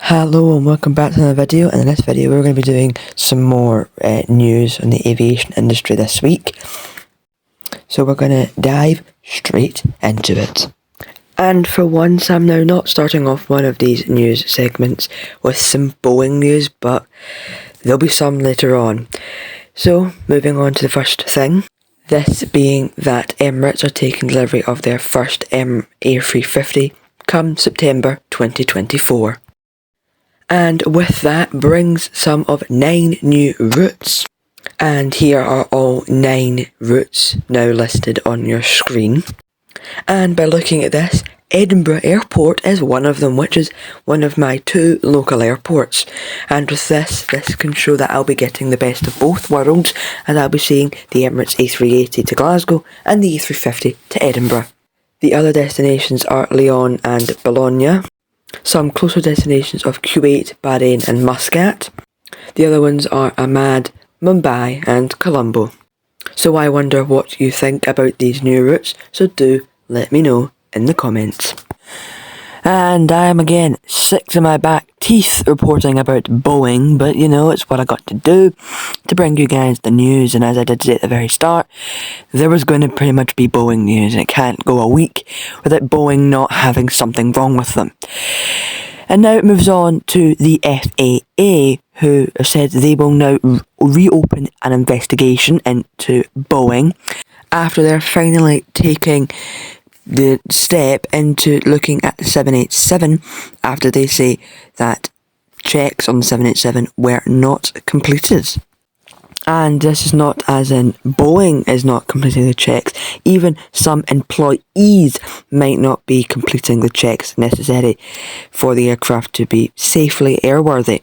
Hello and welcome back to another video. And in this video we're going to be doing some more news on the aviation industry this week. So we're going to dive straight into it. And for once I'm now not starting off one of these news segments with some Boeing news, but there'll be some later on. So moving on to the first thing. This being that Emirates are taking delivery of their first A350 come September 2024. And with that brings some of 9 new routes. And here are all 9 routes now listed on your screen. And by looking at this, Edinburgh Airport is one of them, which is one of my 2 local airports. And with this can show that I'll be getting the best of both worlds, and I'll be seeing the Emirates A380 to Glasgow and the A350 to Edinburgh. The other destinations are Lyon and Bologna. Some closer destinations of Kuwait, Bahrain and Muscat. The other ones are Ahmad, Mumbai and Colombo. So I wonder what you think about these new routes, so do let me know in the comments. And I am again sick to my back teeth reporting about Boeing, but you know, it's what I got to do to bring you guys the news. And as I did say at the very start, there was going to pretty much be Boeing news, and it can't go a week without Boeing not having something wrong with them. And now it moves on to the FAA, who have said they will now reopen an investigation into Boeing after they're finally taking the step into looking at the 787 after they say that checks on the 787 were not completed. And this is not as in Boeing is not completing the checks, even some employees might not be completing the checks necessary for the aircraft to be safely airworthy.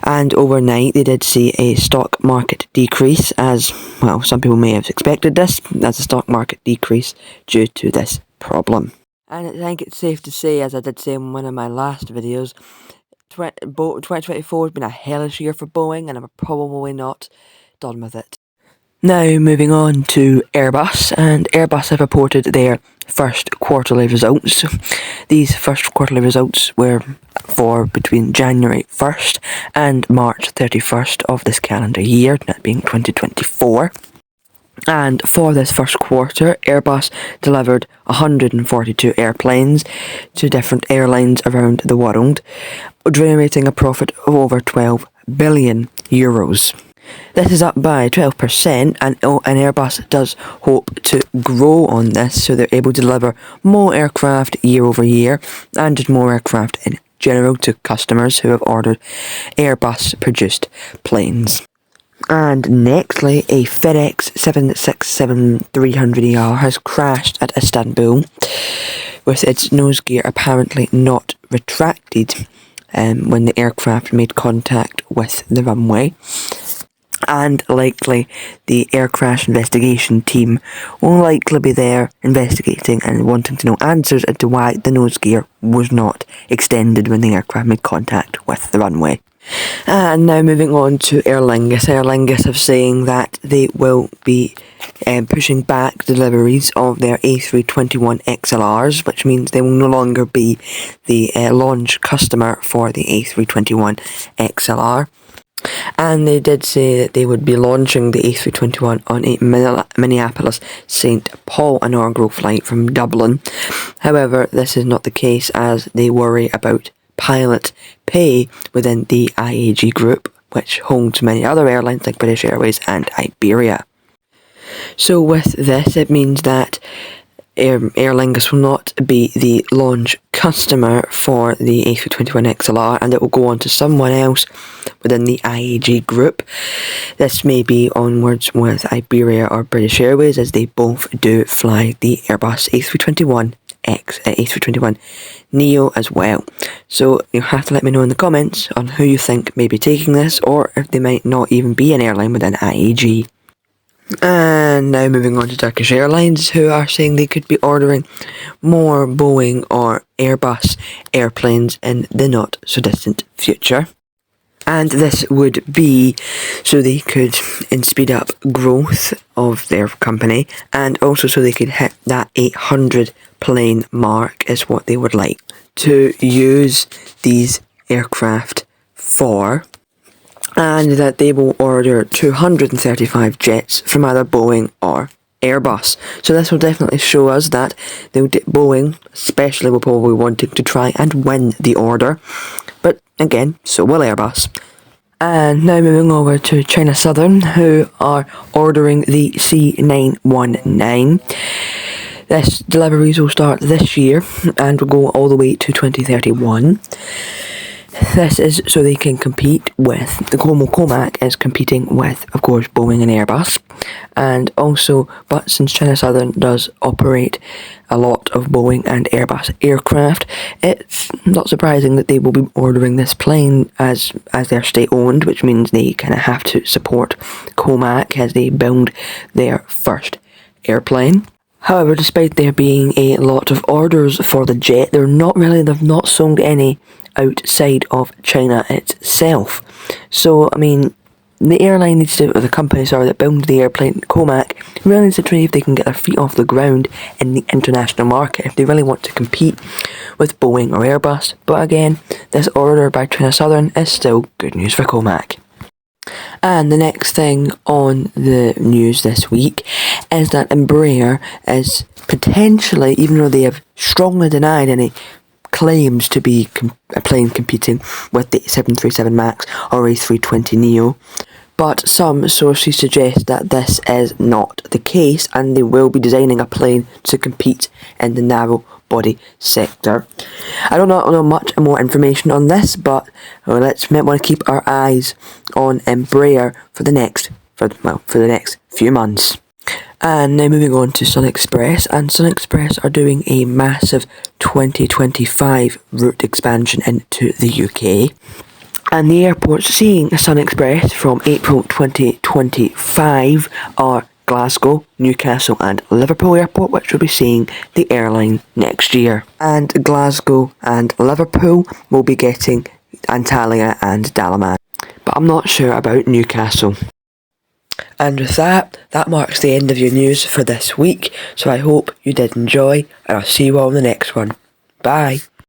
And overnight they did see a stock market decrease, as well some people may have expected this, as a stock market decrease due to this problem. And I think it's safe to say, as I did say in one of my last videos, 2024 has been a hellish year for Boeing, and I'm probably not done with it. Now moving on to Airbus, and Airbus have reported their first quarterly results. These first quarterly results were for between January 1st and March 31st of this calendar year, that being 2024. And for this first quarter, Airbus delivered 142 airplanes to different airlines around the world, generating a profit of over 12 billion euros. This is up by 12%, and Airbus does hope to grow on this, so they're able to deliver more aircraft year over year, and more aircraft in general to customers who have ordered Airbus produced planes. And nextly, a FedEx 767-300ER has crashed at Istanbul, with its nose gear apparently not retracted when the aircraft made contact with the runway. And likely the air crash investigation team will likely be there investigating and wanting to know answers as to why the nose gear was not extended when the aircraft made contact with the runway. And now moving on to Aer Lingus. Aer Lingus have saying that they will be pushing back deliveries of their A321 XLRs, which means they will no longer be the launch customer for the A321 XLR. And they did say that they would be launching the A321 on a Minneapolis-St. Paul inaugural flight from Dublin. However, this is not the case, as they worry about pilot pay within the IAG group, which holds many other airlines like British Airways and Iberia. So with this, it means that Aer Lingus will not be the launch customer for the A321 XLR, and it will go on to someone else within the IAG group. This may be onwards with Iberia or British Airways, as they both do fly the Airbus A321 A321 Neo as well. So you'll have to let me know in the comments on who you think may be taking this, or if they might not even be an airline within IAG. And now moving on to Turkish Airlines, who are saying they could be ordering more Boeing or Airbus airplanes in the not so distant future. And this would be so they could speed up growth of their company, and also so they could hit that 800 plane mark is what they would like to use these aircraft for, and that they will order 235 jets from either Boeing or Airbus. So this will definitely show us that Boeing especially will probably wanting to try and win the order, but again, so will Airbus. And now moving over to China Southern, who are ordering the C919. This deliveries will start this year and will go all the way to 2031. This is so they can compete with, the Comac is competing with, of course, Boeing and Airbus. And also, but since China Southern does operate a lot of Boeing and Airbus aircraft, it's not surprising that they will be ordering this plane as they're state-owned, which means they kind of have to support Comac as they build their first airplane. However, despite there being a lot of orders for the jet, they've not sold any outside of China itself. So, I mean, the airline needs to, or the company, that build the airplane, Comac, really needs to try if they can get their feet off the ground in the international market, if they really want to compete with Boeing or Airbus. But again, this order by China Southern is still good news for Comac. And the next thing on the news this week is that Embraer is potentially, even though they have strongly denied any claims to be a plane competing with the 737 MAX or A320neo, but some sources suggest that this is not the case and they will be designing a plane to compete in the narrow body sector. I don't know much more information on this, but let's want to keep our eyes on Embraer for the next few months. And now moving on to Sun Express, and Sun Express are doing a massive 2025 route expansion into the UK. And the airports seeing Sun Express from April 2025 are Glasgow, Newcastle and Liverpool Airport, which will be seeing the airline next year. And Glasgow and Liverpool will be getting Antalya and Dalaman. But I'm not sure about Newcastle. And with that marks the end of your news for this week. So I hope you did enjoy, and I'll see you all in the next one. Bye.